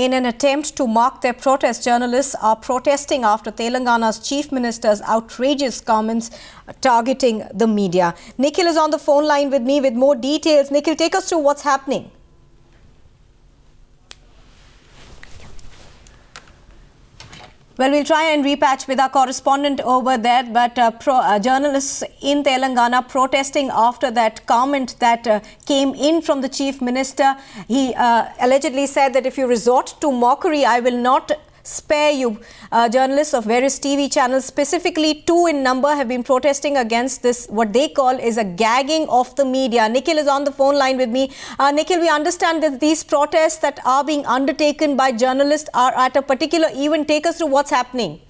In an attempt to mark their protest, journalists are protesting after Telangana's Chief Minister's outrageous comments targeting the media. Nikhil is on the phone line with me with more details. Nikhil, take us through what's happening. Well, we'll try and repatch with our correspondent over there, but journalists in Telangana protesting after that comment that came in from the Chief Minister. He allegedly said that if you resort to mockery, I will not spare you. Journalists of various TV channels, specifically 2 in number, have been protesting against this, what they call is a gagging of the media. Nikhil is on the phone line with me. Nikhil, we understand that these protests that are being undertaken by journalists are at a particular event. Take us through what's happening.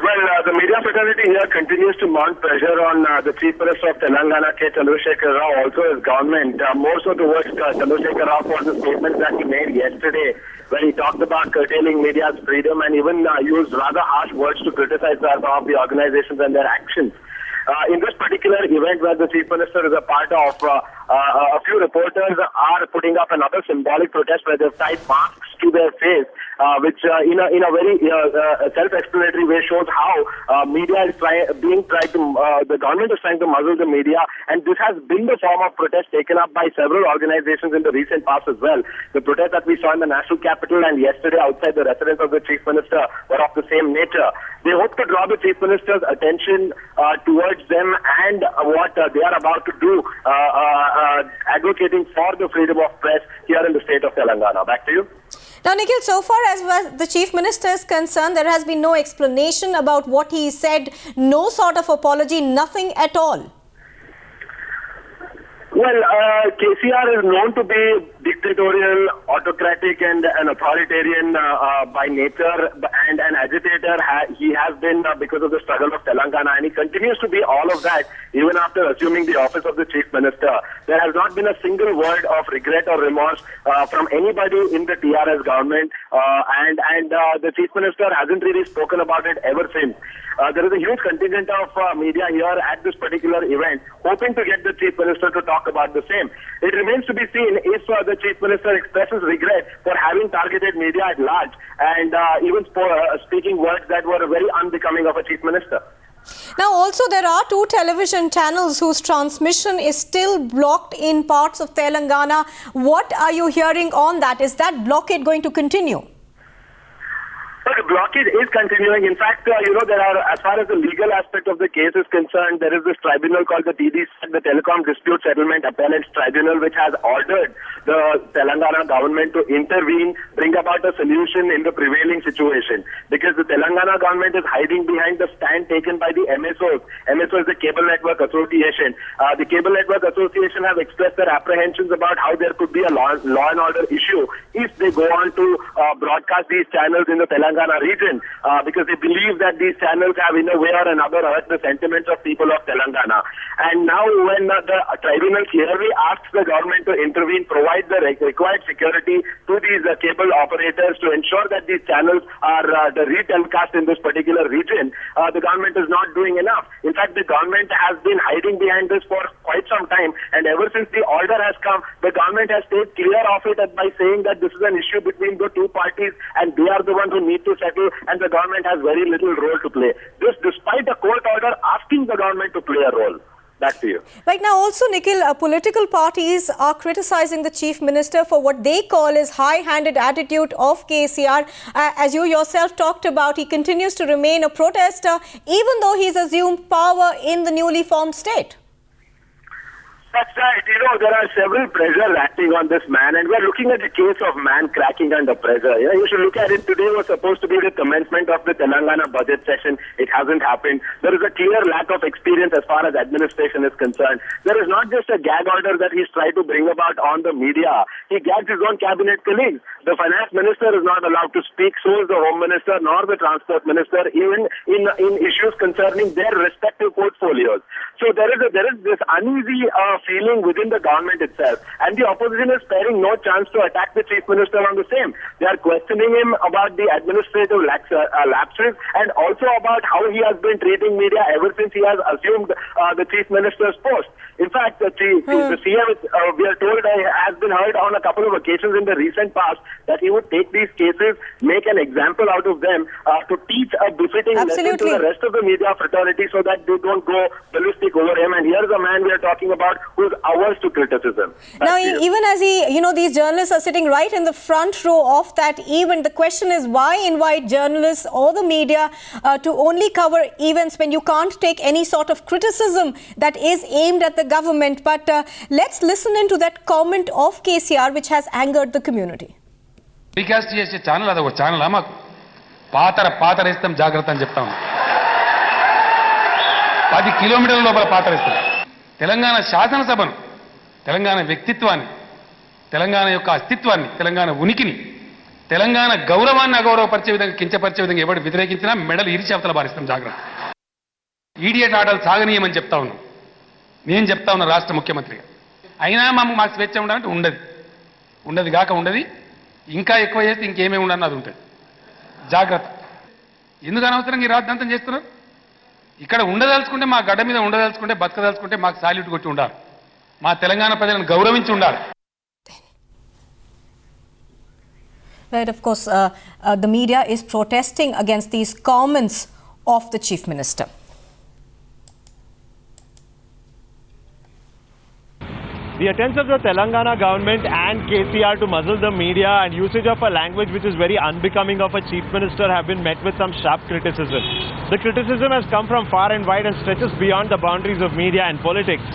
Well, the media fraternity here continues to mount pressure on the Chief Minister of Telangana, K. Chandrasekhar Rao, also his government, more so towards Chandrasekhar Rao for the statements that he made yesterday when he talked about curtailing media's freedom and even used rather harsh words to criticize some of the organizations and their actions. In this particular event where the Chief Minister is a part of, a few reporters are putting up another symbolic protest where they've tied masks to their face, which in a very self-explanatory way shows how media is the government is trying to muzzle the media, and this has been the form of protest taken up by several organizations in the recent past as well. The protest that we saw in the national capital and yesterday outside the residence of the Chief Minister were of the same nature. They hope to draw the Chief Minister's attention towards them and what they are about to do, advocating for the freedom of press here in the state of Telangana. Back to you. Now, Nikhil, so far as the Chief Minister is concerned, there has been no explanation about what he said, no sort of apology, nothing at all. Well, KCR is known to be dictatorial, autocratic and an authoritarian by nature and an agitator. He has been because of the struggle of Telangana, and he continues to be all of that even after assuming the office of the Chief Minister. There has not been a single word of regret or remorse from anybody in the TRS government, and the Chief Minister hasn't really spoken about it ever since. There is a huge contingent of media here at this particular event hoping to get the Chief Minister to talk about the same. It remains to be seen if the Chief Minister expresses regret for having targeted media at large and even speaking words that were very unbecoming of a Chief Minister. Now, also there are 2 television channels whose transmission is still blocked in parts of Telangana. What are you hearing on that? Is that blockade going to continue? The blockade is continuing. In fact, there are, as far as the legal aspect of the case is concerned, there is this tribunal called the TDP, the Telecom Dispute Settlement Appellate Tribunal, which has ordered the Telangana government to intervene, bring about a solution in the prevailing situation. Because the Telangana government is hiding behind the stand taken by the MSOs. MSO is the Cable Network Association. The Cable Network Association have expressed their apprehensions about how there could be a law and order issue if they go on to broadcast these channels in the Telangana region, because they believe that these channels have in a way or another hurt the sentiments of people of Telangana. And now when the tribunal clearly asks the government to intervene, provide the required security to these cable operators to ensure that these channels are the retelecast in this particular region, the government is not doing enough. In fact, the government has been hiding behind this for quite some time, and ever since the order has come, the government has stayed clear of it by saying that this is an issue between the 2 parties and they are the ones who need to settle, and the government has very little role to play. This despite a court order asking the government to play a role. Back to you. Right now, also, Nikhil, political parties are criticizing the Chief Minister for what they call is high-handed attitude of KCR. As you yourself talked about, he continues to remain a protester, even though he's assumed power in the newly formed state. That's right. There are several pressures acting on this man, and we're looking at the case of man cracking under pressure. You should look at it. Today was supposed to be the commencement of the Telangana budget session. It hasn't happened. There is a clear lack of experience as far as administration is concerned. There is not just a gag order that he's tried to bring about on the media. He gagged his own cabinet colleagues. The finance minister is not allowed to speak, so is the home minister nor the transport minister, even in issues concerning their respective portfolios. So there is this uneasy feeling within the government itself. And the opposition is sparing no chance to attack the Chief Minister on the same. They are questioning him about the administrative lapses and also about how he has been treating media ever since he has assumed the Chief Minister's post. In fact, the CM, we are told, has been heard on a couple of occasions in the recent past that he would take these cases, make an example out of them to teach a befitting lesson to the rest of the media fraternity so that they don't go ballistic over him. And here's a man we are talking about who's averse to criticism. Now, even as these journalists are sitting right in the front row of that event, the question is why invite journalists or the media to only cover events when you can't take any sort of criticism that is aimed at the government? But let's listen into that comment of KCR, which has angered the community. Recast చేసే channel అదొక channel మాకు పాతరేస్తాం జాగ్రత్త అని చెప్తా ఉన్నాం. 10 కిలోమీటర్ల లోపల పాతరేస్తాం. తెలంగాణ శాసనసభను, తెలంగాణ వ్యక్తిత్వాన్ని, తెలంగాణ యొక్క అస్తిత్వాన్ని, తెలంగాణ ఉనికిని, తెలంగాణ గౌరవాన్ని అగౌరవపరిచే విధంగా, కించపరిచే విధంగా ఎవరు వ్యతిరేకించినా మెడలు ఇరిచి అవతల బారిస్తాం జాగ్రత్త. ఈడియట్ ఆటలు సాగనీయమని చెప్తా ఉన్నాం. నేను చెప్తా ఉన్నా రాష్ట్ర ముఖ్యమంత్రిగా. అయినా మాకు స్వేచ్ఛ ఉండాలంటే ఉండదు కాక ఉండదు. ఇంకా ఎక్కువ చేస్తే ఇంకేమేమి ఉండన్నది ఉంటుంది. జాగ్రత్త. ఎందుకు అనవసరంగా ఈ రాద్ధాంతం చేస్తున్నారు? ఇక్కడ ఉండదలుచుకుంటే, మా గడ్డ మీద ఉండదలుచుకుంటే, బతకదలుచుకుంటే మాకు సాల్యూట్ కొట్టి ఉండాలి. మా తెలంగాణ ప్రజలను గౌరవించి ఉండాలి. Right, of course, the media is protesting against these comments of the Chief Minister. The attempts of the Telangana government and KCR to muzzle the media and usage of a language which is very unbecoming of a Chief Minister have been met with some sharp criticism. The criticism has come from far and wide and stretches beyond the boundaries of media and politics.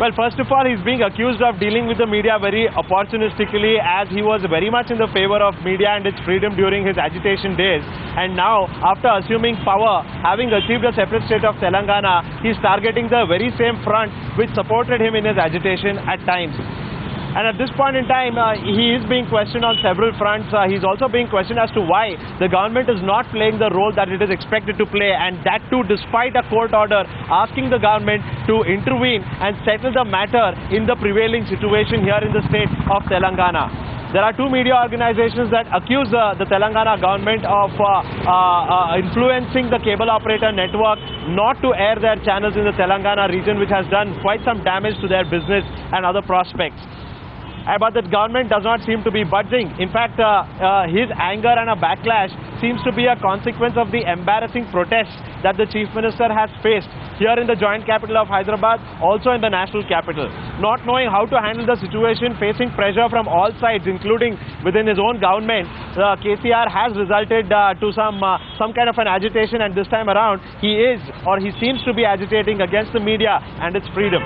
Well, first of all, he's being accused of dealing with the media very opportunistically, as he was very much in the favor of media and its freedom during his agitation days. And now, after assuming power, having achieved a separate state of Telangana, he's targeting the very same front which supported him in his agitation at times. And at this point in time, he is being questioned on several fronts. He's also being questioned as to why the government is not playing the role that it is expected to play, and that too despite a court order asking the government to intervene and settle the matter in the prevailing situation here in the state of Telangana. There are two media organizations that accuse the Telangana government of influencing the cable operator network not to air their channels in the Telangana region, which has done quite some damage to their business and other prospects. But the government does not seem to be budging. In fact, his anger and a backlash seems to be a consequence of the embarrassing protests that the Chief Minister has faced here in the joint capital of Hyderabad, also in the national capital. Not knowing how to handle the situation, facing pressure from all sides, including within his own government, KCR has resulted to some kind of an agitation, and this time around he seems to be agitating against the media and its freedom.